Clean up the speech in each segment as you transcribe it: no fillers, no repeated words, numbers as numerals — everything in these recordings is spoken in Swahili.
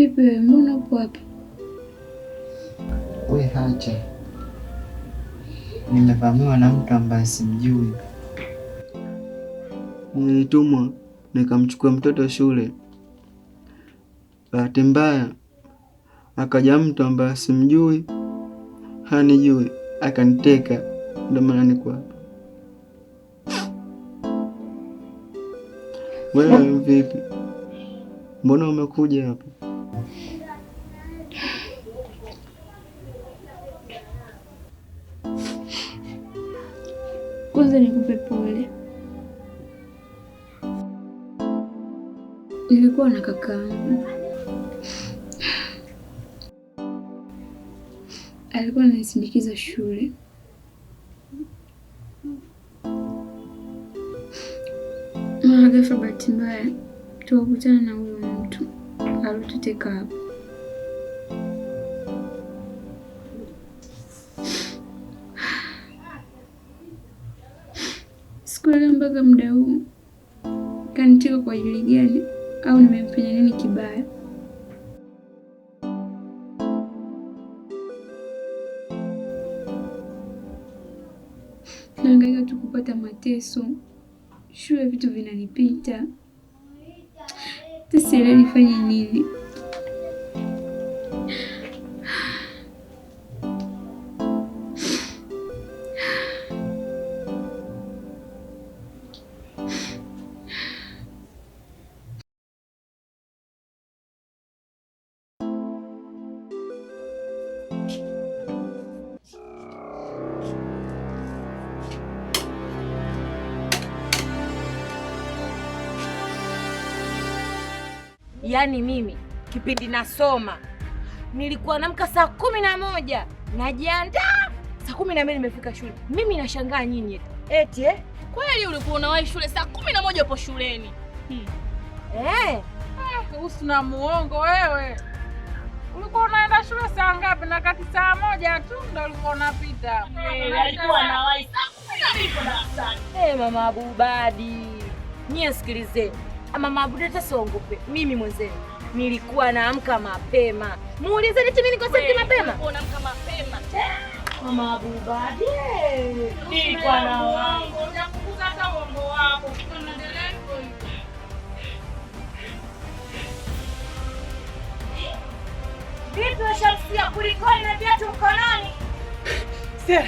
Vipi wewe, mbona upo hapa? We hacha, nimevamiwa na mtu ambaye simjui. Nilitumwa nikamchukua mtoto shule. Bahati mbaya akaja mtu ambaye simjui, hanijui, akaniteka. Ndio maana niko hapa. Wewe vipi? Mbona umekuja hapa? Kwanza nikupe pole. Nilikuwa na kakaangu, alikuwa ananisindikiza shule. Mara ghafla, bahati mbaya, tukakutana na huyo mtu alotuteka hapa. Sikuelewa mpaka muda huu kaniteka kwa ajili gani, au nimemfanya nini kibaya. Naangaika tu kupata mateso, shule vitu vinanipita, sielewi nifanye nini. Yaani mimi kipindi nasoma nilikuwa naamka saa 11 najiandaa, saa 12 nimefika shule. Mimi nashangaa nyinyi eti kweli ulikuwa unawahi shule saa 11 upo shuleni? Usina muongo wewe. Ulikuwa unaenda shule saa ngapi? Na kati saa 1 tu ndio ulikuwa unapita. Alikuwa anawahi saa 12 darasani. Mama Abubadi, nyie sikilizeni. Mama Abudi hata siongope. Mimi mwenzenu nilikuwa naamka mapema. Muulizeni eti mimi niko sasa mapema. Unaamka mapema. Mama Abubadi, nilikuwa na wangu. Unapunguza hata uongo wako. Tunaendelea hivyo. Vipi washamsikia kulikoni na viatu mkononi? Sera.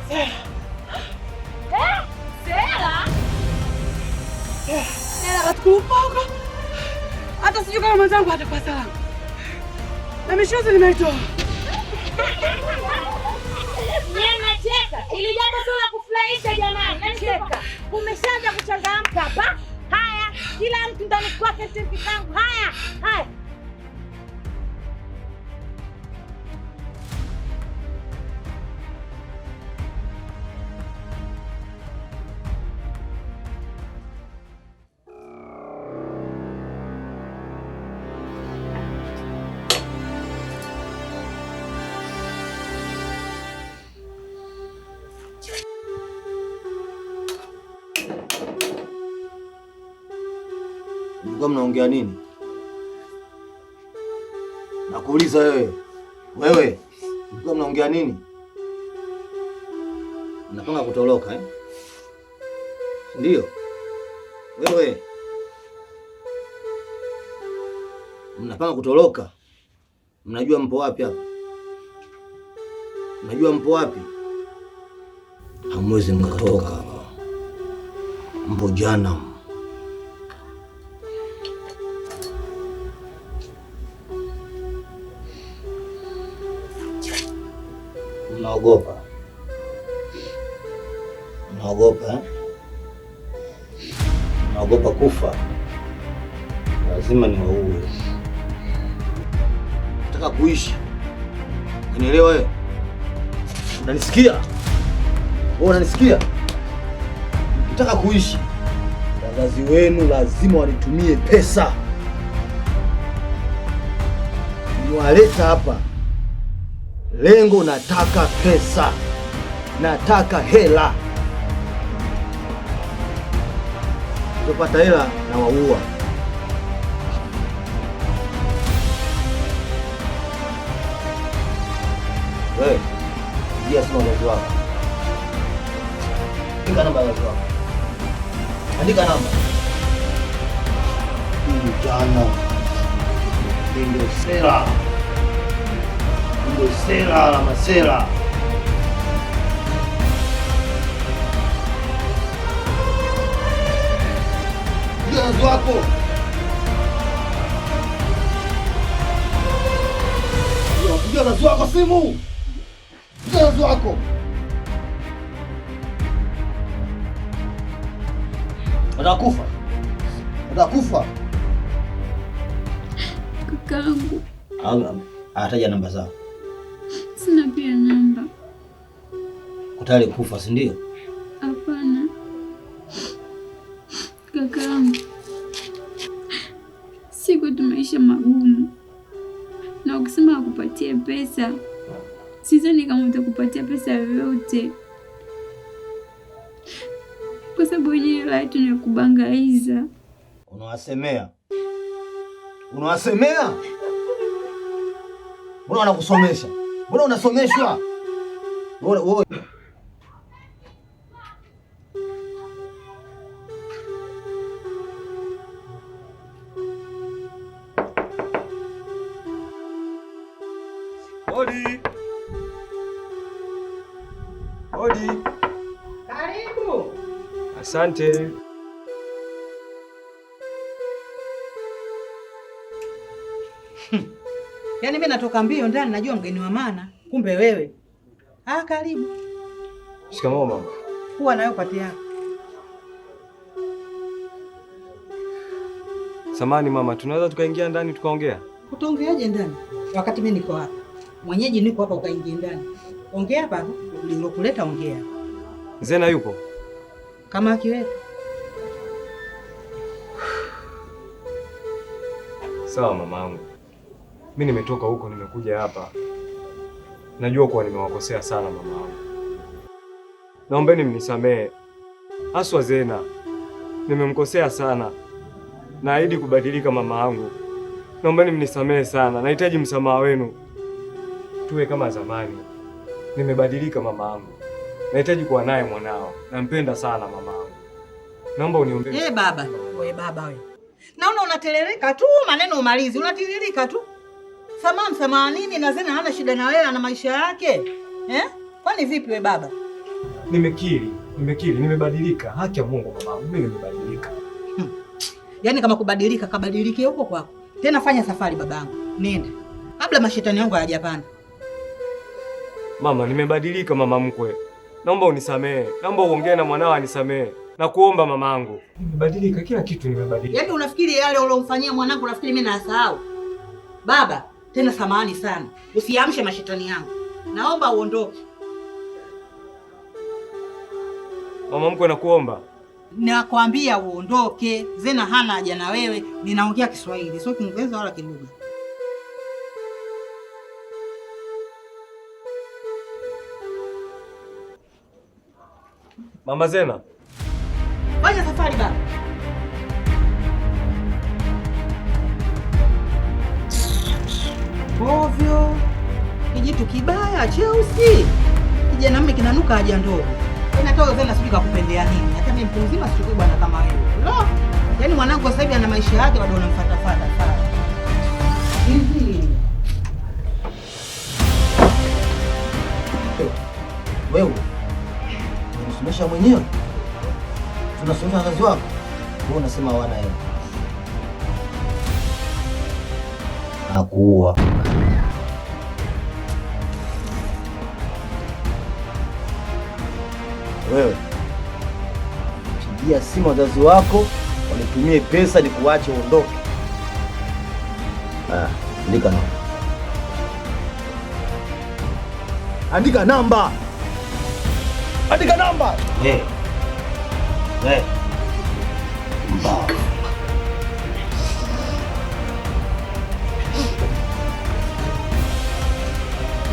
Sera? Sera batukupauka. Hata sijui kama mwenzangu atakuwa salama. Na mishozi nimeitoa. Nacheka. Ili jambo sio la kufurahisha jamani. Nacheka. Umeshaanza kuchangamka hapa. Haya, kila mtu ndani kwake tipi kangu. Haya. Mlikuwa mnaongea nini? Nakuuliza wewe. Wewe, mlikuwa mnaongea nini? Mnapanga kutoroka eh? Ndio. Wewe. Mnapanga kutoroka? Mnajua mpo wapi hapa? Mnajua mpo wapi? Hamwezi mkatoka hapa. Mpo jana. Mnaogopa? Mnaogopa eh? Mnaogopa kufa? Lazima niwaue. Nataka kuishi. Unielewa wewe? Unanisikia? Wewe unanisikia? Nataka kuishi. Wazazi wenu lazima wanitumie pesa. Niwaleta hapa. Lengo nataka pesa. Nataka hela. Ukipata hela na waua. Wewe, ndio sema wazazi wako. Andika namba ya wazazi wako. Andika namba. Hii jana. Ndio sera. Ndio sera la masera. Ndio wazazi wako. Ndio wazazi wako simu. Ndio wazazi wako. Atakufa. Atakufa. Kakangu. Anataja namba zao. Sina pia namba. Kutali kufa, si ndio? Hapana. Kakangu. Siku tumaisha magumu. Na ukisema akupatie pesa, sidhani kama utakupatia pesa yoyote. Kwa sababu yenyewe yetu ni kubangaiza. Unawasemea? Unawasemea? Mbona wanakusomesha? Mbona unasomeshwa? Wewe Odi. Odi. Karibu. Asante. Yaani mimi natoka mbio ndani najua mgeni wa maana, kumbe wewe. Karibu. Shikamoo mama. Kuwa nayo pati yako. Samani mama, tunaweza tukaingia ndani tukaongea? Utaongeaje ndani? Wakati mimi niko hapa. Mwenyeji niko hapa ukaingia ndani. Ongea hapa, ulilokuleta ongea. Zena yupo? Kama akiwepo. Sawa mamangu. Mimi nimetoka huko nimekuja hapa. Najua kuwa nimewakosea sana mamangu. Naombeni mnisamehe. Haswa Zena. Nimemkosea sana. Naahidi kubadilika mamangu. Naombeni mnisamehe sana. Nahitaji msamaha wenu. Tuwe kama zamani. Nimebadilika mamangu. Nahitaji kuwa naye mwanao. Nampenda sana mamangu. Naomba uniombee. Baba. Wewe baba wewe. Naona unateleleka tu maneno umalizi. Unatiririka tu. Samaha nini na Zena hana shida na wewe ana maisha yake? Kwani vipi wewe baba? Nimekiri, nimebadilika. Haki ya Mungu mamangu, mimi nimebadilika. Yaani kama kubadilika, kabadilike huko kwako. Tena fanya safari babangu. Nenda. Kabla mashetani yangu hayajapanda. Mama, nimebadilika mama mkwe. Naomba unisamehe. Naomba uongee na mwanao anisamehe. Nakuomba mamangu. Nimebadilika, kila kitu nimebadilika. Yaani unafikiri yale uliyomfanyia mwanangu nafikiri mimi nasahau? Baba, tena samahani sana. Usiamshe mashetani yangu. Naomba uondoke. Mama mkwe nakuomba. Nakwambia uondoke. Zena hana haja na wewe. Ninaongea Kiswahili, sio Kiingereza wala Kilugha. Mama Zena. Fanya safari baba. Ovyo. Kijitu kibaya cheusi. Kijana mume kinanuka haja ndogo. Inatoa Zena sijui kakupendea nini. Hata mimi mtu mzima sichukui bwana kama wewe. Lo. Yaani mwanangu sasa hivi ana maisha yake bado unamfuatafuata sana. Hivi. wewe unasomesha mwenyewe? Tunasomesha wazazi wako? Wewe unasema hawana hela. Nakuua. Wewe pigia simu wazazi wako wanitumie pesa nikuache uondoke. Andika namba. Andika namba. Andika namba. Mbao.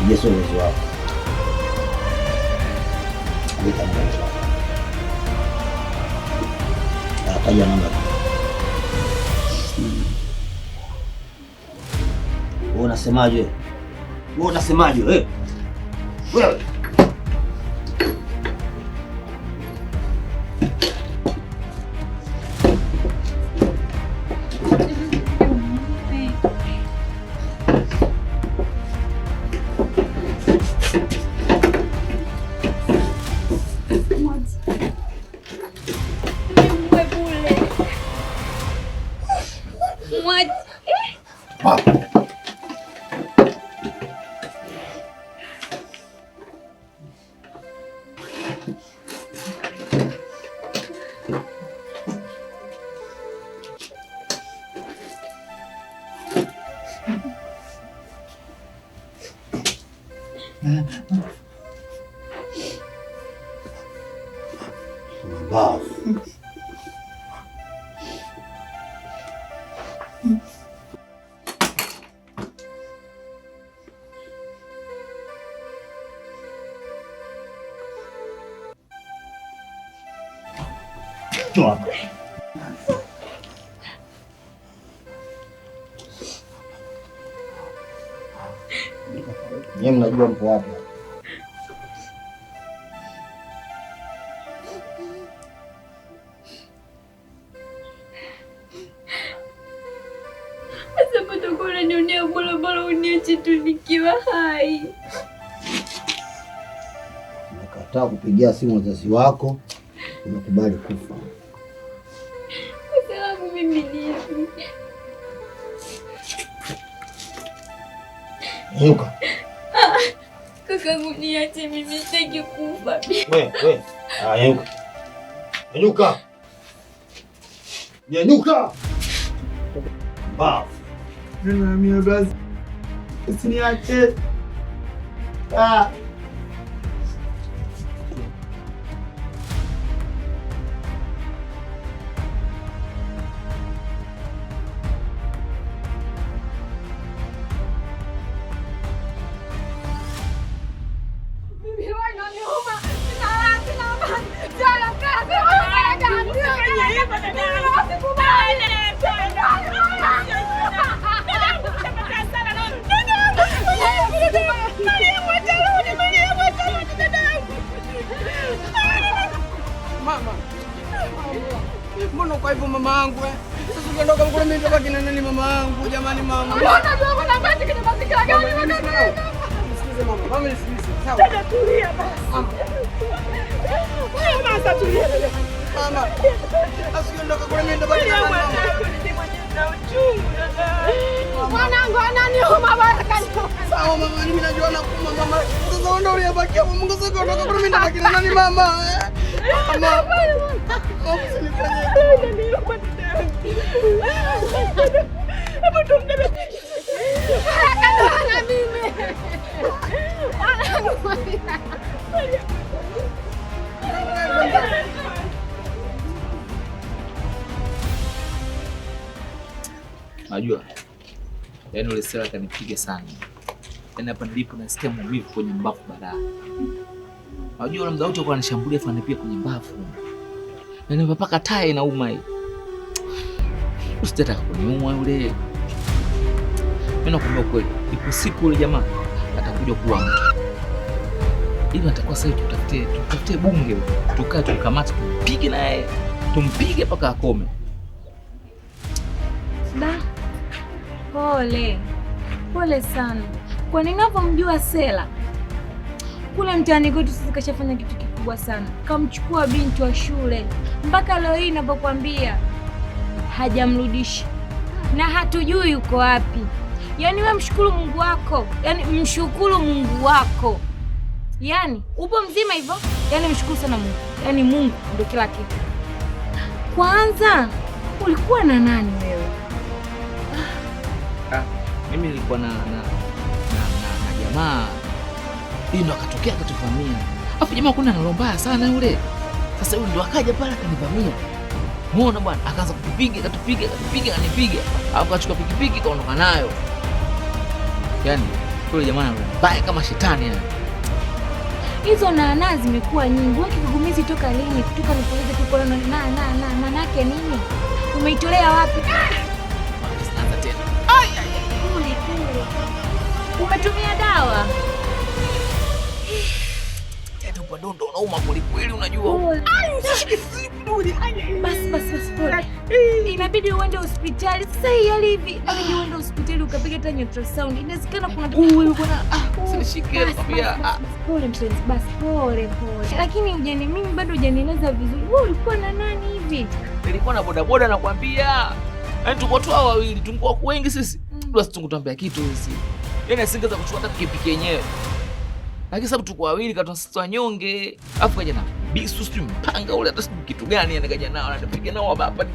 Yesu Yesu wako. Andika namba. Ataja namba. Wewe unasemaje? Wewe. Nyie mnajua mpo wapi? Sasa patakuwa unanionea bora uniache tu nikiwa hai. Nakataa kupigia simu wazazi wako, umekubali kufa. Kwa sababu mimi ni hivi. Nyuka. Kakangu niache mimi sitaki kufa. Wewe. Nyuka. Nyuka. Nyuka. Mimi basi. Usiniache. Mama. Mbona kwa hivyo mama yangu Sasa ukiondoka kule mimi nitabaki na nani mama yangu jamani mama. Mbona ndio kuna basi kwenye mazingira gani wakati? Msikize mama. Mama nisikilize. Sawa. Dada tulia basi. Wewe mama tulia. Mama. Asiondoka kule mimi nitabaki na mama. Mwanangu ananiuma baraka. Sawa mama, mimi najua nakuma mama. Sasa ndio uliyebaki hapo. Mungu sasa ondoka kule mimi nitabaki na nani mama? Mama. Hebu tumdebe. Kana mimi. Najua. Yaani ule Sela kanipiga sana. Yaani hapa nilipo nasikia maumivu kwenye mbavu baadaye. Najua ule mdau alikuwa ananishambulia afa anipiga kwenye mbavu. Yaani mpaka taa inauma hii. Usitaka kuniua yule. Mimi nakwambia kweli, ipo siku yule jamaa atakuja kuwa mtu. Ili atakuwa sasa tutafutie bunge, tukae tukamate tumpige naye. Tumpige mpaka akome. Da. Pole sana. Kwa ninavyomjua Sela, kule mtaani kwetu sisi kashafanya kitu kikubwa sana. Kamchukua binti wa shule. Mpaka leo hii ninapokuambia hajamrudisha. Na hatujui yuko wapi. Yaani wewe mshukuru Mungu wako. Yaani mshukuru Mungu wako. Yaani upo mzima hivyo? Yaani mshukuru sana Mungu. Yaani Mungu ndio kila kitu. Kwanza ulikuwa na nani wewe? Mimi nilikuwa na jamaa. Hii ndo akatokea akatuvamia. Alafu jamaa kuna nalo mbaya sana yule. Sasa yule ndo akaja pale akanivamia. Muona bwana, akaanza kutupiga, kanipiga. Alafu akachukua pikipiki kaondoka nayo. Yaani yule jamaa nalo mbaya kama shetani yani. Hizo na zimekuwa nyingi. Wewe kigugumizi toka lini? Kutoka nikuulize tuko na nake nini? Umeitolea wapi? Sasa tena. Umetumia dawa? hapa ndo unauma kweli kweli unajua. Basi pole. Inabidi uende hospitali. Sasa hii hali hivi, inabidi uende hospitali ukapiga tena ultrasound. Inawezekana kuna wewe bwana sinishike kwambia. Pole mpenzi, basi pole. Lakini mimi bado hujanieleza vizuri. Wewe ulikuwa na nani hivi? Nilikuwa na bodaboda nakwambia. Yaani tulikuwa tu wawili, tulikuwa wengi sisi. Basi tungutambia kitu hizi. Yaani asingeza kuchukua hata pikipiki yenyewe. Lakini sababu tulikuwa wawili kama sisi wanyonge. Afu kaja na bisu mpanga ule hata kitu gani anakaja nao anapiga nao hapa.